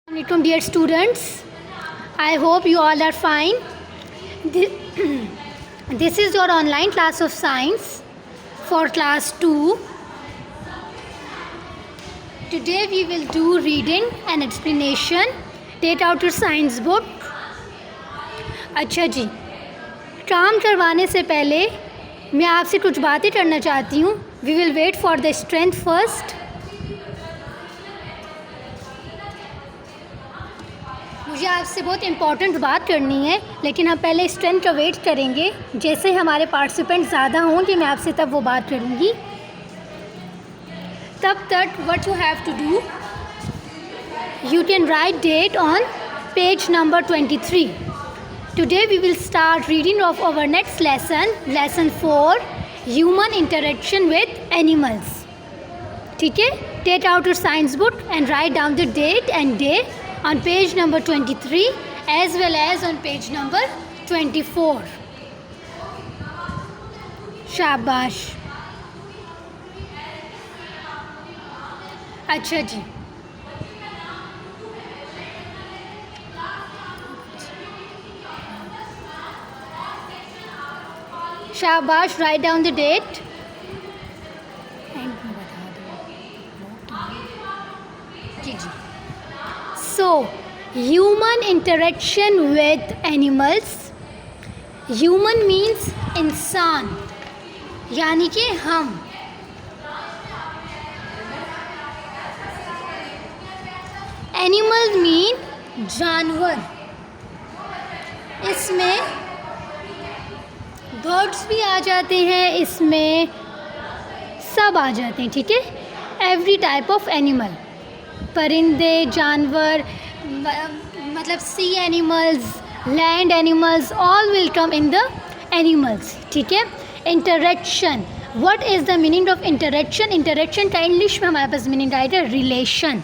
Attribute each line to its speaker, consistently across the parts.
Speaker 1: Assalamualaikum dear students. I hope you all are fine. This is your online class of science for class 2. Today we will do reading and explanation. Take out your science book. अच्छा जी, काम करवाने से पहले मैं आपसे कुछ बातें करना चाहती हूँ. We will wait for the strength first. मुझे आपसे बहुत इम्पॉर्टेंट बात करनी है, लेकिन हम पहले स्ट्रेंथ का वेट करेंगे. जैसे हमारे पार्टिसिपेंट ज़्यादा होंगे मैं आपसे तब वो बात करूँगी. तब तक what you have to do, you can write date on page number 23. Today we will start reading of our next lesson 4, human interaction with animals. ठीक है, take out your science book and write down the date and day on page number 23 as well as on page number 24. शाबाश. अच्छा जी, शाबाश. Write down the date. जी जी. So, human interaction with animals. Human means इंसान, यानी कि हम. Animal mean जानवर. इसमें बर्ड्स भी आ जाते हैं, इसमें सब आ जाते हैं. ठीक है, एवरी टाइप ऑफ एनिमल. परिंदे, जानवर, मतलब sea animals, land animals, all will come in the animals. ठीक है. Interaction. What is the meaning of interaction? Interaction का इंग्लिश में हमारे पास मीनिंग आएगा है रिलेशन,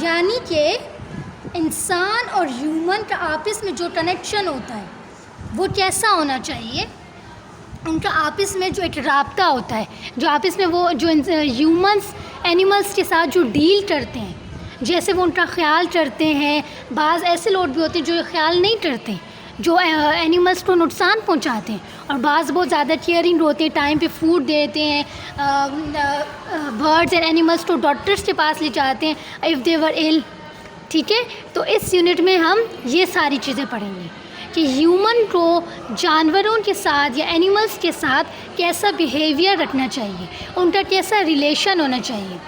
Speaker 1: यानी कि इंसान और ह्यूमन का आपस में जो कनेक्शन होता है वो कैसा होना चाहिए. उनका आपस में जो एक राब्ता होता है, जो आपस में वो जो ह्यूमंस एनिमल्स के साथ जो डील करते हैं, जैसे वो उनका ख्याल करते हैं. बाज़ ऐसे लोग भी होते हैं जो ख्याल नहीं करते, जो एनिमल्स को नुकसान पहुंचाते हैं, और बाज़ बहुत ज़्यादा केयरिंग होते हैं, टाइम पे फूड देते हैं, बर्ड्स एंड एनिमल्स को डॉक्टर्स के पास ले जाते हैं इफ़ दे वर इल. ठीक है, तो इस यूनिट में हम ये सारी चीज़ें पढ़ेंगे कि ह्यूमन को जानवरों के साथ या एनिमल्स के साथ कैसा बिहेवियर रखना चाहिए, उनका कैसा रिलेशन होना चाहिए.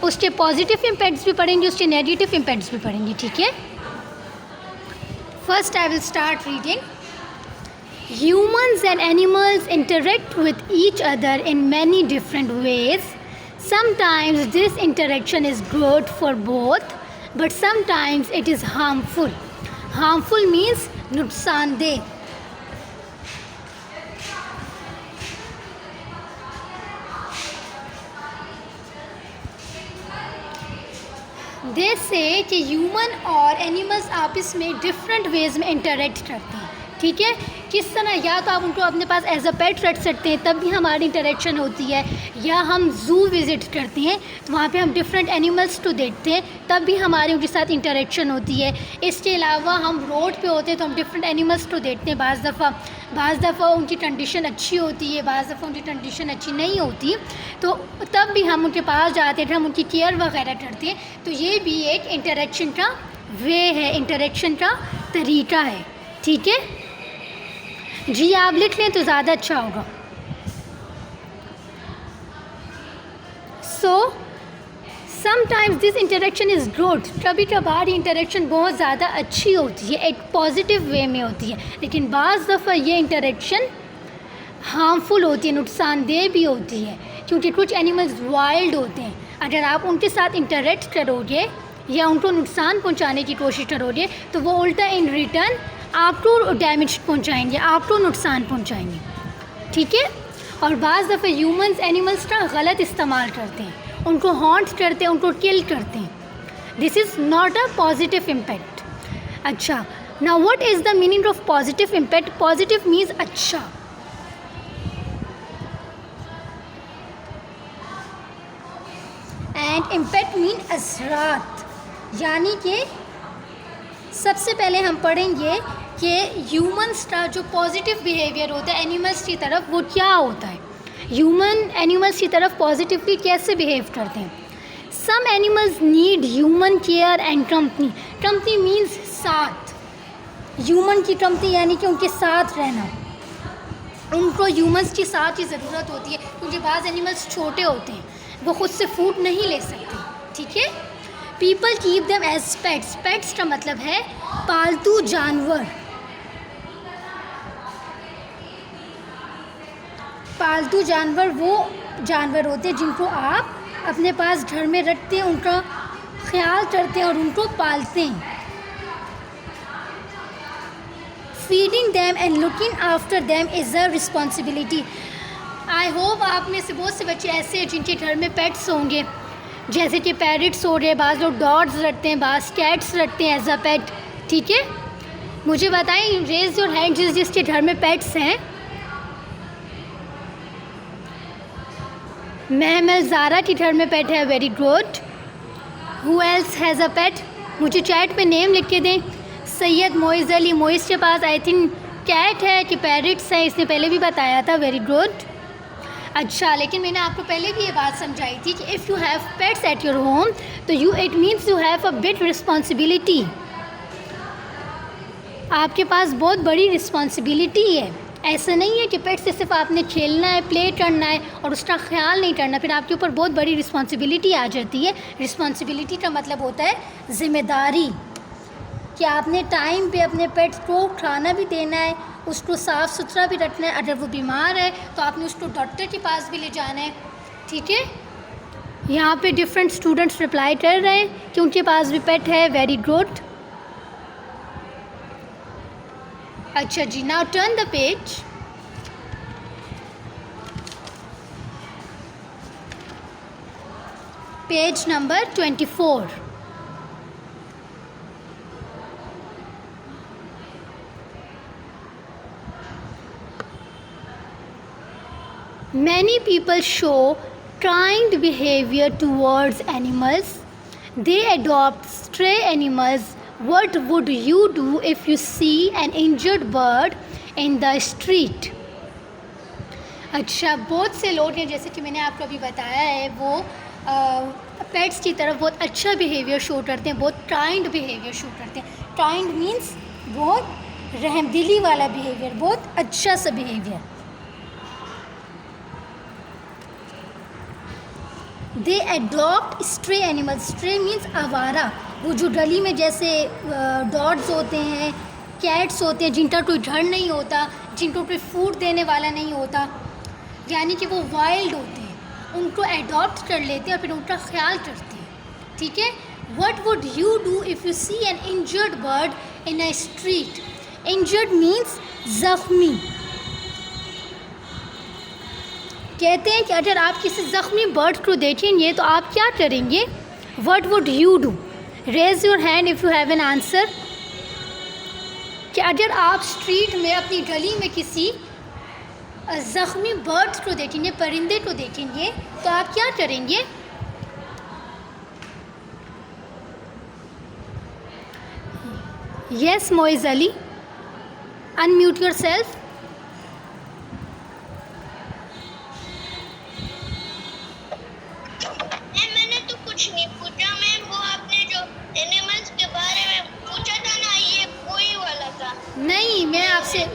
Speaker 1: उसके पॉजिटिव इम्पैक्ट्स भी पढ़ेंगे, उसके नेगेटिव इम्पैक्ट्स भी पढ़ेंगे. ठीक है. First I will start reading. Humans and animals interact with each other in many different ways. Sometimes this interaction is good for both, but sometimes it is harmful. Harmful means नुकसानदेह. दे से कि human और animals आपस में different ways में interact करते हैं. ठीक है, किस तरह, या तो आप उनको अपने पास एज अ पेट रख सकते हैं, तब भी हमारी इंटरेक्शन होती है, या हम ज़ू विज़िट करते हैं तो वहाँ पे हम डिफरेंट एनिमल्स को देखते हैं, तब भी हमारी उनके साथ इंटरेक्शन होती है. इसके अलावा हम रोड पे होते हैं तो हम डिफरेंट एनिमल्स को देखते हैं. बाज़ दफ़ा उनकी कंडीशन अच्छी होती है, बाज़ दफ़ा उनकी कंडीशन अच्छी नहीं होती, तो तब भी हम उनके पास जाते हैं, हम उनकी केयर वगैरह करते हैं. तो ये भी एक इंटरेक्शन का वे है, इंटरेक्शन का तरीका है. ठीक है जी, आप लिख लें तो ज़्यादा अच्छा होगा. So sometimes this interaction is good. कभी कभार इंटरेक्शन बहुत ज़्यादा अच्छी होती है, एक पॉजिटिव वे में होती है, लेकिन बाज़ दफ़ा ये इंटरेक्शन हार्मफुल होती है, नुकसानदेह भी होती है, क्योंकि कुछ एनिमल्स वाइल्ड होते हैं. अगर आप उनके साथ इंटरेक्ट करोगे या उनको नुकसान पहुंचाने की कोशिश करोगे तो वो उल्टा इन रिटर्न आपको डैमेज पहुंचाएंगे, आपको नुकसान पहुंचाएंगे. ठीक है. और बाज़ दफ़े ह्यूमंस एनिमल्स का गलत इस्तेमाल करते हैं, उनको हॉन्ट करते हैं, उनको किल करते हैं. This is not a positive impact. अच्छा, now what is the meaning of positive impact? Positive means अच्छा. and impact mean असरात. यानी कि सबसे पहले हम पढ़ेंगे कि ह्यूमन्स का जो पॉजिटिव बिहेवियर होता है एनिमल्स की तरफ वो क्या होता है, ह्यूमन एनिमल्स की तरफ पॉजिटिवली कैसे बिहेव करते हैं। Some animals need human care and company. Company means साथ, ह्यूमन की कंपनी यानी कि उनके साथ रहना, उनको ह्यूमन्स के साथ की ज़रूरत होती है क्योंकि बाज़ एनिमल्स छोटे होते हैं, वो ख़ुद से फूड नहीं ले सकते, ठीक है। People keep them as pets. Pets का मतलब है पालतू जानवर। पालतू जानवर वो जानवर होते हैं जिनको आप अपने पास घर में रखते हैं, उनका ख्याल करते हैं और उनको पालते हैं। Feeding them and looking after them is a responsibility. I hope आप में से बहुत से बच्चे ऐसे हैं जिनके घर में पेट्स होंगे, जैसे कि पैरट्स हो रहे, बाज़ लोग डॉग्स रखते हैं, बाज़ कैट्स रखते हैं एज अ पेट, ठीक है। मुझे बताएं, रेज योर हैंड जिसके घर में पेट्स हैं। महमल ज़ारा के घर में पेट है, very good. Who else has a pet? मुझे चैट पे नेम लिख के दें। सैयद मोइज़ अली, मोइज़ के पास आई थिंक कैट है कि पैरट्स है, इसने पहले भी बताया था, वेरी गुड। अच्छा, लेकिन मैंने आपको पहले भी ये बात समझाई थी कि if you have pets at your home तो it means you have a big responsibility. आपके पास बहुत बड़ी रिस्पॉन्सिबिलिटी है। ऐसा नहीं है कि पेट से सिर्फ आपने खेलना है, प्ले करना है और उसका ख्याल नहीं करना, फिर आपके ऊपर बहुत बड़ी रिस्पॉन्सिबिलिटी आ जाती है। रिस्पॉन्सिबिलिटी का मतलब होता है ज़िम्मेदारी, कि आपने टाइम पे अपने पेट्स को खाना भी देना है, उसको साफ़ सुथरा भी रखना है, अगर वो बीमार है तो आपने उसको डॉक्टर के पास भी ले जाना है, ठीक है। यहाँ पे डिफरेंट स्टूडेंट्स रिप्लाई कर रहे हैं कि उनके पास भी पेट है, वेरी गुड। अच्छा जी, now turn the page. Page number 24। Many people show kind behavior towards animals. They adopt stray animals. What would you do if you see an injured bird in the street? अच्छा, बहुत से लोग हैं, जैसे कि मैंने आपको अभी बताया है, वो पेट्स की तरफ बहुत अच्छा बिहेवियर शो करते हैं, बहुत काइंड बिहेवियर शो करते हैं। काइंड मीन्स बहुत रहमदिली वाला बिहेवियर, बहुत अच्छा सा behaviour. They adopt stray animals. Stray means आवारा, वो जो गली में जैसे डॉग्स होते हैं, कैट्स होते हैं, जिनका कोई घर नहीं होता, जिनको कोई फूड देने वाला नहीं होता, यानी कि वो वाइल्ड होते हैं, उनको एडॉप्ट कर लेते हैं और फिर उनका ख्याल करते हैं, ठीक है। What would you do if you see an injured bird in a street? Injured means ज़ख्मी। कहते हैं कि अगर आप किसी ज़ख्मी बर्ड को देखेंगे तो आप क्या करेंगे? What would you do? Raise your hand if you have an answer. कि अगर आप स्ट्रीट में, अपनी गली में किसी ज़ख्मी बर्ड्स को देखेंगे, परिंदे को देखेंगे, तो आप क्या करेंगे? Yes Moiz Ali, unmute your self.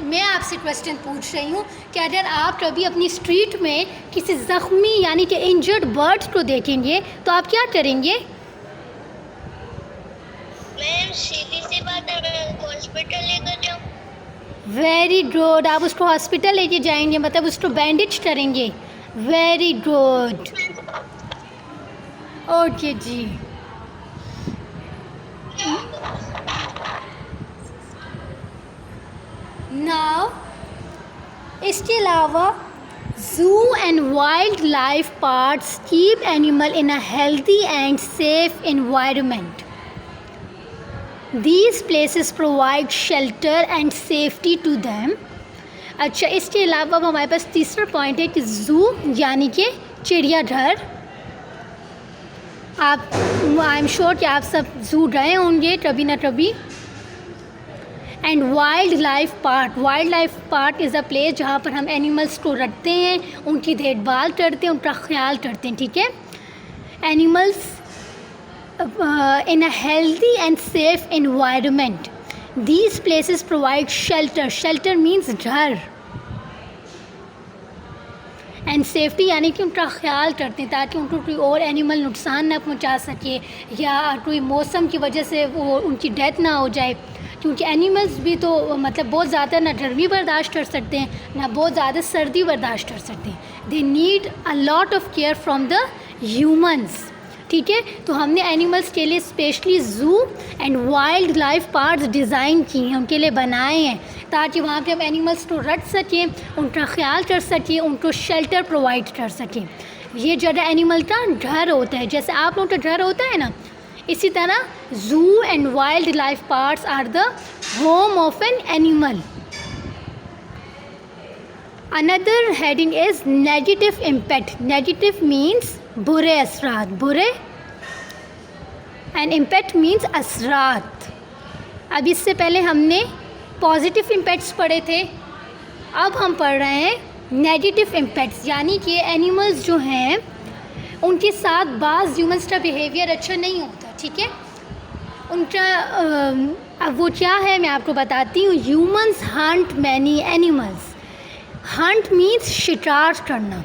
Speaker 1: मैं आपसे क्वेश्चन पूछ रही हूँ कि अगर आप कभी अपनी स्ट्रीट में किसी ज़ख्मी यानी कि इंजर्ड बर्ड को देखेंगे तो आप क्या करेंगे?
Speaker 2: मैं सीधी सी बात है, हॉस्पिटल लेकर जाऊँ।
Speaker 1: वेरी गुड, आप उसको हॉस्पिटल लेके जाएंगे, मतलब उसको बैंडेज करेंगे। वेरी गुड, ओके जी। नाउ इसके अलावा zoo and wildlife parks keep animal in a healthy and safe environment. These places provide shelter and safety to them. अच्छा, इसके अलावा हमारे पास तीसरा पॉइंट है कि ज़ू यानी कि चिड़ियाघर, आप, आई एम श्योर कि आप सब जू गए होंगे कभी ना कभी। And wild life park is a place जहाँ पर हम एनिमल्स को रखते हैं, उनकी देखभाल करते हैं, उनका ख्याल करते हैं, ठीक है। Animals in a healthy and safe environment. These places provide shelter. Shelter means घर, एंड सेफ्टी यानी कि उनका ख्याल करते हैं ताकि उनको कोई और एनिमल नुकसान ना पहुंचा सके या कोई मौसम की वजह से वो उनकी डेथ ना हो जाए, क्योंकि एनिमल्स भी तो मतलब बहुत ज़्यादा ना गर्मी बर्दाश्त कर सकते हैं ना बहुत ज़्यादा सर्दी बर्दाश्त कर सकते हैं। They need a lot of care from the humans, ठीक है। तो हमने एनिमल्स के लिए specially zoo and wildlife parks design किए हैं, उनके लिए बनाए हैं ताकि वहाँ पे हम एनिमल्स को रख सकें, उनका ख्याल कर सकें, उनको शेल्टर प्रोवाइड कर सकें। ये जगह एनिमल का घर होता है, जैसे आप लोगों का घर होता है ना, इसी तरह zoo and wildlife parks are the home of an animal. Another heading is negative impact. Negative means बुरे असरात, बुरे, एंड इम्पैक्ट मीन्स असरात। अब इससे पहले हमने पॉजिटिव इम्पैक्ट्स पढ़े थे, अब हम पढ़ रहे हैं नेगेटिव इम्पैक्ट्स, यानी कि एनिमल्स जो हैं उनके साथ बाज़ ह्यूमंस का बिहेवियर अच्छा नहीं होता, ठीक है। उनका अब वो क्या है मैं आपको बताती हूँ। Humans Hunt many animals. Hunt means शिकार करना।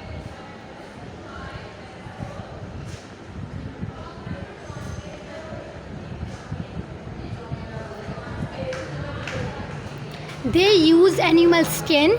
Speaker 1: They use animal skin,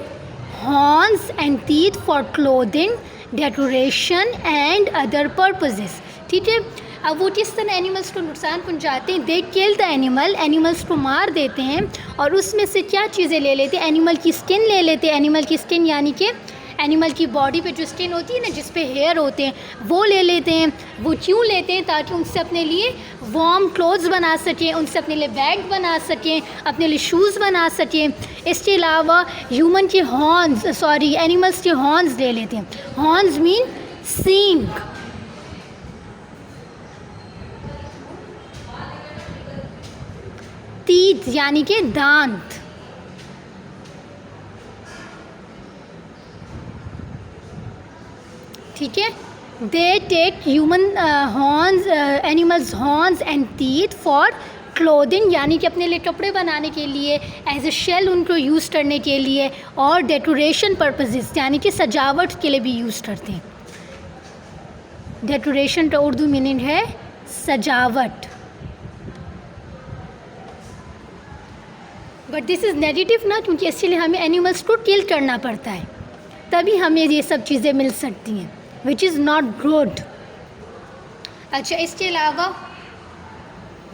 Speaker 1: horns and teeth for clothing, decoration and other purposes, ठीक है। अब वो किस तरह एनिमल्स को नुकसान पहुंचाते हैं। दे किल द एनिमल, एनिमल्स को मार देते हैं और उसमें से क्या चीज़ें ले लेते हैं, एनिमल की स्किन ले लेते हैं। एनिमल की स्किन यानी कि एनिमल की बॉडी पे जो स्किन होती है ना, जिस पे हेयर होते हैं, वो ले लेते हैं। वो क्यों लेते हैं? ताकि उनसे अपने लिए वार्म क्लोथ्स बना सकें, उनसे अपने लिए बैग बना सकें, अपने लिए शूज़ बना सकें। इसके अलावा ह्यूमन के एनिमल्स के हॉर्न्स ले लेते हैं। हॉर्न्स मीन सींग। टीथ यानी कि दांत। ठीक है। They take human horns, animals horns and teeth for clothing, यानी कि अपने लिए कपड़े बनाने के लिए, एज ए शेल उनको यूज़ करने के लिए, और डेकोरेशन पर्पसेस यानी कि सजावट के लिए भी यूज़ करते हैं। डेकोरेशन का उर्दू मीनिंग है सजावट। बट दिस इज़ नेगेटिव ना, क्योंकि इसलिए हमें एनिमल्स को किल करना पड़ता है, तभी हमें ये सब चीज़ें मिल सकती हैं, विच इज़ नॉट गुड। अच्छा, इसके अलावा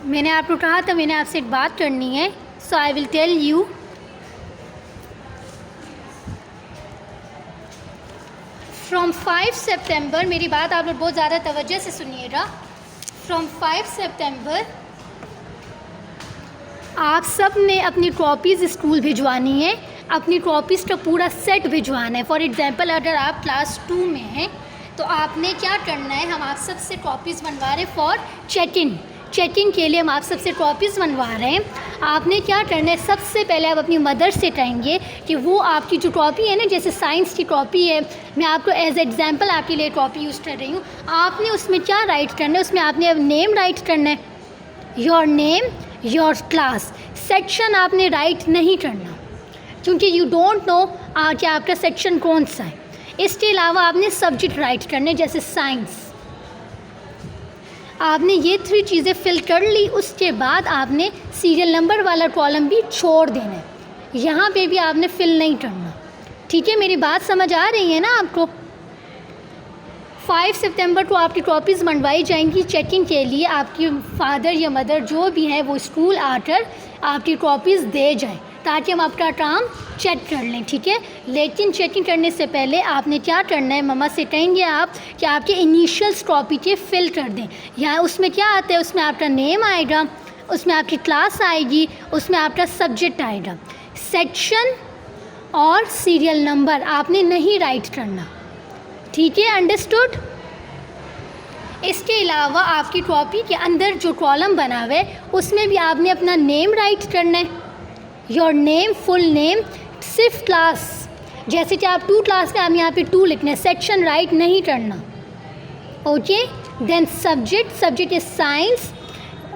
Speaker 1: मैंने आपको कहा था मैंने आपसे एक बात करनी है, so I will tell you. From 5 सितंबर, मेरी बात आप लोग बहुत ज़्यादा तवज्जो से सुनिएगा। फ्रॉम 5 सितंबर आप सब ने अपनी कॉपीज़ स्कूल भिजवानी है, अपनी कॉपीज़ का पूरा सेट भिजवाना है। फॉर एग्ज़ाम्पल, अगर आप क्लास 2 में हैं तो आपने क्या करना है, हम आप सबसे कॉपीज़ बनवा रहे हैं फॉर चेकिंग के लिए हम आप सबसे कॉपीज़ बनवा रहे हैं। आपने क्या करना है, सबसे पहले आप अपनी मदर से कहेंगे कि वो आपकी जो कॉपी है ना, जैसे साइंस की कॉपी है, मैं आपको एज एग्ज़ाम्पल आपके लिए कॉपी यूज़ कर रही हूँ। आपने उसमें क्या राइट करना है, उसमें आपने नेम राइट करना है, your name, your class. Section आपने राइट नहीं करना, क्योंकि यू डोंट नो कि आपका सेक्शन कौन सा है। इसके अलावा आपने सब्जेक्ट राइट करने, जैसे साइंस। आपने ये 3 चीज़ें फिल कर ली, उसके बाद आपने सीरियल नंबर वाला कॉलम भी छोड़ देना है, यहाँ पे भी आपने फिल नहीं करना। ठीक है, मेरी बात समझ आ रही है ना आपको? 5 सितंबर को आपकी कॉपीज़ मंगवाई जाएंगी चेकिंग के लिए। आपकी फादर या मदर जो भी हैं वो स्कूल आकर आपकी कॉपीज़ दे जाएं, ताकि हम आपका काम चेक कर लें। ठीक है, लेकिन चेकिंग करने से पहले आपने क्या करना है, मम्मा से कहेंगे आप कि आपके इनिशियल्स कॉपी के फिल कर दें। यहाँ उसमें क्या आता है, उसमें आपका नेम आएगा, उसमें आपकी क्लास आएगी, उसमें आपका सब्जेक्ट आएगा। सेक्शन और सीरियल नंबर आपने नहीं राइट करना। ठीक है, अंडरस्टूड? इसके अलावा आपकी कॉपी के अंदर जो कॉलम बना हुआ है उसमें भी आपने अपना नेम राइट करना है, योर नेम, फुल नेम, सिर्फ क्लास। जैसे कि आप 2 क्लास में आप यहाँ पे 2 लिखना है, सेक्शन राइट नहीं करना। Okay, then subject is science.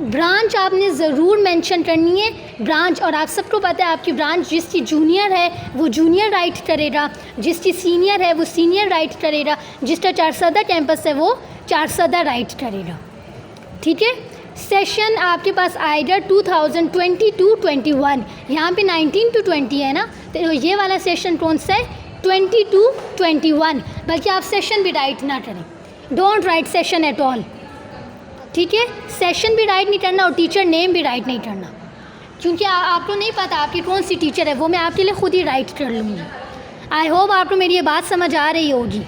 Speaker 1: Branch आपने ज़रूर मेंशन करनी है, ब्रांच, और आप सबको पता है आपकी ब्रांच जिसकी जूनियर है वो जूनियर राइट करेगा, जिसकी सीनियर है वो सीनियर राइट करेगा, जिसका चारसदा कैंपस है वो चारसदा राइट करेगा। ठीक है, सेशन आपके पास आएगा 2020-21, यहाँ पे 19 to 20 है ना, तो ये वाला सेशन कौन सा है, 20 to 21। बल्कि आप सेशन भी राइट ना करें, don't write session at all. ठीक है, सेशन भी राइट नहीं करना और टीचर नेम भी राइट नहीं करना, क्योंकि आपको नहीं पता आपकी कौन सी टीचर है, वो मैं आपके लिए खुद ही राइट कर लूँगी। आई होप आपको मेरी ये बात समझ आ रही होगी।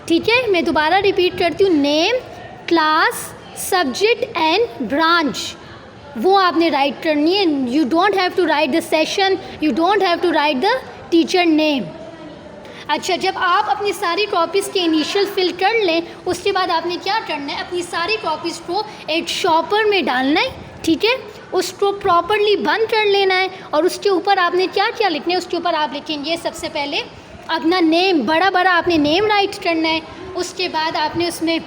Speaker 1: ठीक है, मैं दोबारा रिपीट करती हूँ, name, class, subject and branch, वो आपने राइट करनी है। You don't have to write the session, you don't have to write the teacher name. अच्छा, जब आप अपनी सारी कॉपीज़ के इनिशियल फिल कर लें, उसके बाद आपने क्या करना है, अपनी सारी कॉपीज़ को एक शॉपर में डालना है। ठीक है, उसको प्रॉपरली बंद कर लेना है और उसके ऊपर आपने क्या क्या लिखना है, उसके ऊपर आप लिखेंगे सबसे पहले अपना नेम, बड़ा बड़ा आपने नेम राइट करना है। उसके बाद आपने उसमें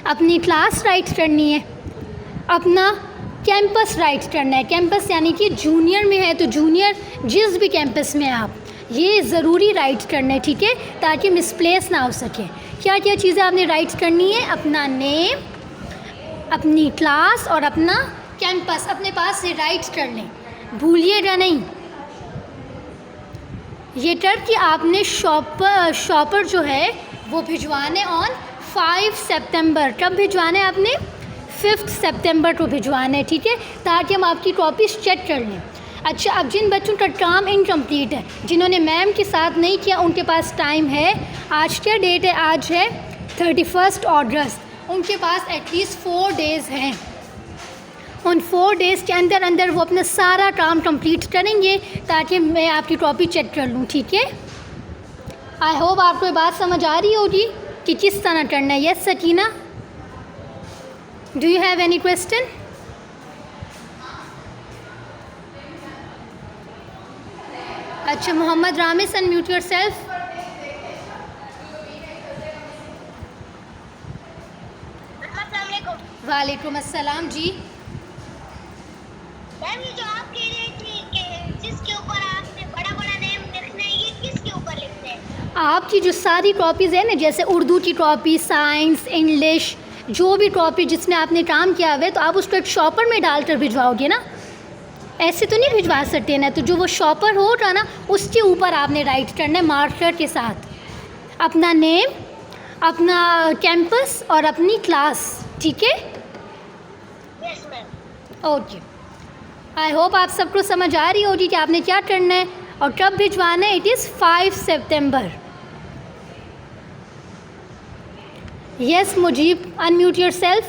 Speaker 1: अपनी क्लास राइट करनी है, अपना कैंपस राइट करना है। कैंपस यानी कि जूनियर में है तो जूनियर, जिस भी कैंपस में आप, ये ज़रूरी राइट करना है। ठीक है, ताकि मिसप्लेस ना हो सके। क्या क्या चीज़ें आपने राइट करनी है, अपना नेम, अपनी क्लास और अपना कैंपस अपने पास से राइट कर लें, भूलिएगा नहीं। ये करके आपने शॉपर जो है वो भिजवाने ऑन 5 सितंबर। कब भिजवाना है आपने, 5 सितंबर को भिजवाना है। ठीक है, ताकि हम आपकी कॉपीज़ चेक कर लें। अच्छा, अब जिन बच्चों का काम इनकम्प्लीट है, जिन्होंने मैम के साथ नहीं किया, उनके पास टाइम है। आज क्या डेट है, आज है 31 अगस्त। उनके पास एटलीस्ट 4 डेज़ हैं। उन 4 डेज़ के अंदर अंदर वो अपना सारा काम कंप्लीट करेंगे ताकि मैं आपकी कॉपी चेक कर लूँ। ठीक है, आई होप आपको ये बात समझ आ रही होगी कि किस तरह करना है। Yes Sakina, do you have any question? अच्छा, मोहम्मद रामिस, अनम्यूट योरसेल्फ। वालेकुम अस्सलाम जी।
Speaker 2: मैम, ये जो आप कह रही थी कि जिसके ऊपर आपने बड़ा बड़ा नेम लिखना है, ये किसके ऊपर लिखना है?
Speaker 1: आपकी जो सारी कॉपीज़ है ना, जैसे उर्दू की कॉपी, साइंस, इंग्लिश, जो भी कॉपी जिसमें आपने काम किया हुआ है, तो आप उसको एक शॉपर में डालकर भिजवाओगे ना, ऐसे तो नहीं भिजवा सकते ना। तो जो वो शॉपर होगा ना, उसके ऊपर आपने राइट करना है मार्कर के साथ अपना नेम, अपना कैंपस और अपनी क्लास। ठीक है,
Speaker 2: yes ma'am.
Speaker 1: Okay, I hope आप सबको समझ आ रही होगी कि आपने क्या करना है और कब भिजवाना है। इट इज़ 5 सितंबर। Yes Mujib, unmute yourself.